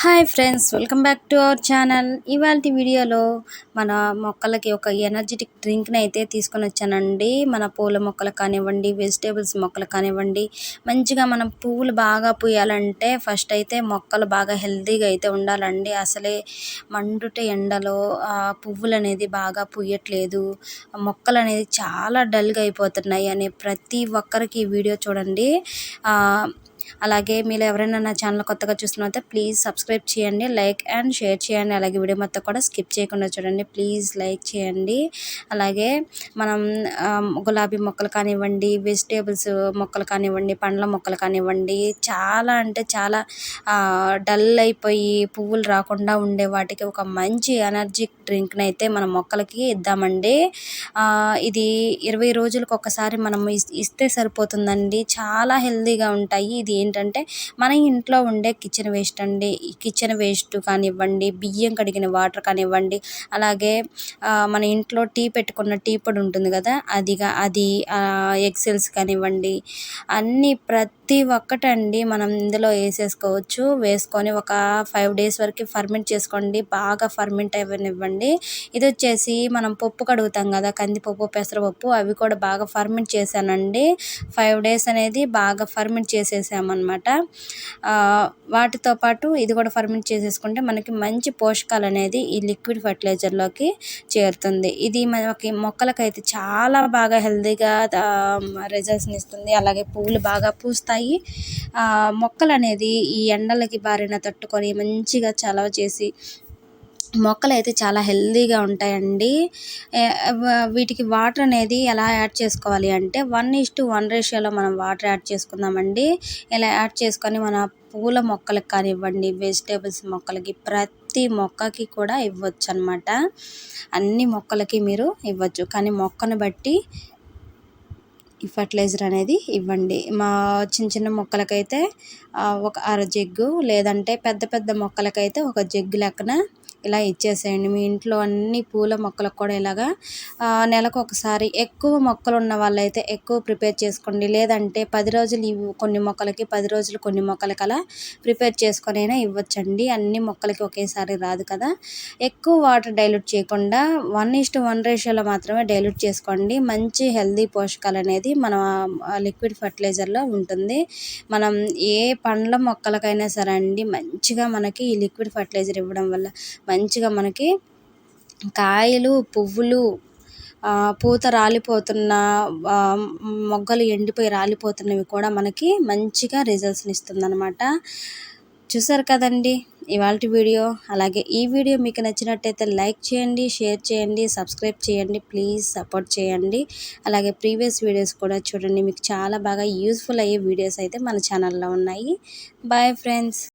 Hi friends, welcome back to our channel. ఇవాల్టి వీడియోలో మన మొక్కలకి ఒక ఎనర్జెటిక్ డ్రింక్ని అయితే తీసుకొని వచ్చానండి. మన పూల మొక్కలు కానివ్వండి, వెజిటేబుల్స్ మొక్కలు కానివ్వండి, మంచిగా మనం పువ్వులు బాగా పూయాలంటే ఫస్ట్ అయితే మొక్కలు బాగా హెల్తీగా అయితే ఉండాలండి. అసలే మండుటే ఎండలో పువ్వులు అనేది బాగా పూయట్లేదు, మొక్కలు అనేది చాలా డల్గా అయిపోతున్నాయి అనే ప్రతి ఒక్కరికి ఈ వీడియో చూడండి. అలాగే మీరు ఎవరైనా నా ఛానల్ కొత్తగా చూస్తున్నట్లయితే ప్లీజ్ సబ్స్క్రైబ్ చేయండి, లైక్ అండ్ షేర్ చేయండి. అలాగే వీడియో మొత్తం కూడా స్కిప్ చేయకుండా చూడండి, ప్లీజ్ లైక్ చేయండి. అలాగే మనం గులాబీ మొక్కలు కానివ్వండి, వెజిటేబుల్స్ మొక్కలు కానివ్వండి, పండ్ల మొక్కలు కానివ్వండి, చాలా అంటే చాలా డల్ అయిపోయి పువ్వులు రాకుండా ఉండే వాటికి ఒక మంచి ఎనర్జీ డ్రింక్ని అయితే మన మొక్కలకి ఇద్దామండి. ఇది 20 రోజులకు ఒకసారి మనం ఇస్తే సరిపోతుందండి. చాలా హెల్తీగా ఉంటాయి. ఇది ఏంటంటే మన ఇంట్లో ఉండే కిచెన్ వేస్ట్ అండి. కిచెన్ వేస్ట్ కానివ్వండి, బియ్యం కడిగిన వాటర్ కానివ్వండి, అలాగే మన ఇంట్లో టీ పెట్టుకున్న టీ పొడి ఉంటుంది కదా, అది ఎగ్సెల్స్ కానివ్వండి, అన్నీ ప్రతి ఒక్కటండి మనం ఇందులో వేసుకొని ఒక 5 days వరకు ఫర్మెంట్ చేసుకోండి. బాగా ఫర్మెంట్ అవ్వనివ్వండి. ఇది వచ్చేసి మనం పప్పు కడుగుతాం కదా, కందిపప్పు, పెసరపప్పు, అవి కూడా బాగా ఫర్మెంట్ చేశానండి. 5 days అనేది బాగా ఫర్మెంట్ చేసేసామన్నమాట. వాటితో పాటు ఇది కూడా ఫర్మెంట్ చేసేసుకుంటే మనకి మంచి పోషకాలు అనేది ఈ లిక్విడ్ ఫర్టిలైజర్లోకి చేరుతుంది. ఇది మనకి మొక్కలకైతే చాలా బాగా హెల్తీగా రిజల్ట్స్ని ఇస్తుంది. అలాగే పువ్వులు బాగా పూస్తాయి. మొక్కలు అనేది ఈ ఎండలకి బారిన తట్టుకొని మంచిగా చలవ చేసి మొక్కలు అయితే చాలా హెల్తీగా ఉంటాయండి. వీటికి వాటర్ అనేది ఎలా యాడ్ చేసుకోవాలి అంటే 1:1 రేషియోలో మనం వాటర్ యాడ్ చేసుకుందామండి. ఇలా యాడ్ చేసుకొని మన పూల మొక్కలకు కానివ్వండి, వెజిటేబుల్స్ మొక్కలకి, ప్రతి మొక్కకి కూడా ఇవ్వచ్చు అన్నమాట. అన్ని మొక్కలకి మీరు ఇవ్వచ్చు, కానీ మొక్కను బట్టి ఈ ఫర్టిలైజర్ అనేది ఇవ్వండి. మా చిన్న చిన్న మొక్కలకైతే ఒక జగ్గు, లేదంటే పెద్ద పెద్ద మొక్కలకైతే ఒక జగ్గు లెక్కన ఇలా ఇచ్చేసేయండి. మీ ఇంట్లో అన్ని పూల మొక్కలకు కూడా ఇలాగా నెలకు ఒకసారి, ఎక్కువ మొక్కలు ఉన్న వాళ్ళైతే ఎక్కువ ప్రిపేర్ చేసుకోండి. లేదంటే 10 రోజులు కొన్ని మొక్కలకి, 10 రోజులు కొన్ని మొక్కలకి అలా ప్రిపేర్ చేసుకొని అయినా ఇవ్వచ్చండి. అన్ని మొక్కలకి ఒకేసారి రాదు కదా. ఎక్కువ వాటర్ డైల్యూట్ చేయకుండా 1:1 రేషియోలో మాత్రమే డైల్యూట్ చేసుకోండి. మంచి హెల్తీ పోషకాలు అనేది మన లిక్విడ్ ఫర్టిలైజర్లో ఉంటుంది. మనం ఏ పండ్ల మొక్కలకైనా సరే అండి, మంచిగా మనకి ఈ లిక్విడ్ ఫర్టిలైజర్ ఇవ్వడం వల్ల మంచిగా మనకి కాయలు, పువ్వులు, పూత రాలిపోతున్న మొగ్గలు ఎండిపోయి రాలిపోతున్నవి కూడా మనకి మంచిగా రిజల్ట్స్ని ఇస్తుంది అన్నమాట. చూసారు కదండి ఇవాల్టి వీడియో. అలాగే ఈ వీడియో మీకు నచ్చినట్టయితే లైక్ చేయండి, షేర్ చేయండి, సబ్స్క్రైబ్ చేయండి, ప్లీజ్ సపోర్ట్ చేయండి. అలాగే ప్రీవియస్ వీడియోస్ కూడా చూడండి, మీకు చాలా బాగా యూస్ఫుల్ అయ్యే వీడియోస్ అయితే మన ఛానల్లో ఉన్నాయి. Boy friends.